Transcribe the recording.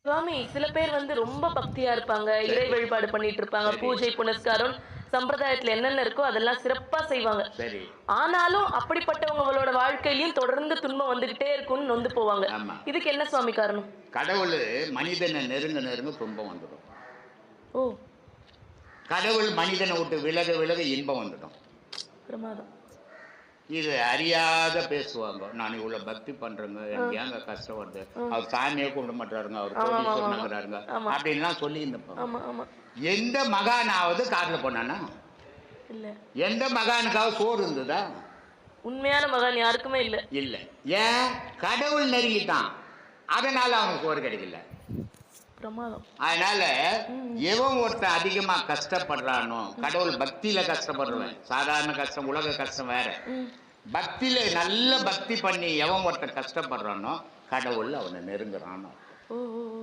சுவாமி, சில பேர் வந்து ரொம்ப பக்தியா இருப்பாங்க. இறை சரி, வழிபாடு பண்ணிட்டு இருப்பாங்க. சரி, பூஜை, புனஸ்காரம், சம்பிரதாயத்துல என்னென்ன இருக்கோ அதெல்லாம் சிறப்பா செய்வாங்க. சரி. ஆனாலும் அப்படிப்பட்டவங்களோட வாழ்க்கையிலயும் தொடர்ந்து துன்பம் வந்துகிட்டே இருக்கும்னு நொந்து போவாங்க. ஆமா. இதுக்கு என்ன சுவாமி காரணம்? கடவுளு மனிதன நெருங்க நெருங்க துன்பம் வந்துடும். ஓ! கடவுள் மனிதனை விட்டு விலக விலக இன்பம் வந்துடும். பிரமாதம். இது அறியாத பேசுவாங்க. நான் இவ்வளோ பக்தி பண்றேங்க. ஆ, எனக்கு ஏங்க கஷ்டம் வருது? ஆ. அவர் சாமியே கும்பிட மாட்டாருங்க. அவர் ஆமாமாமாமா. கோடீஸ்வரனுங்கிறாருங்க. ஆமா. அப்படின்லாம் சொல்லியிருந்துப்பாங்க. ஆமா, ஆமா. எந்த மகானாவது காட்டுல போனானா? இல்ல. எந்த மகானுக்காவது சோறு இருந்ததா? உண்மையான மகான் யாருக்குமே இல்ல. இல்ல. ஏன்? கடவுள் நெருங்கிட்டான். அதனால அவனுக்கு சோறு கிடைக்கல. பிரமாதம். அதனால ம். எவன் ஒருத்தன் அதிகமா கஷ்டப்படுறானோ, கடவுள் பக்தியில கஷ்டப்படுறவன். சாதாரண கஷ்டம், உலக கஷ்டம் வேற. ம். பக்தியில நல்ல பக்தி பண்ணி எவன் ஒருத்தன் கஷ்டப்படுறானோ, கடவுள் அவனை நெருங்குறானோ. ஓ! ஓ! ஓ!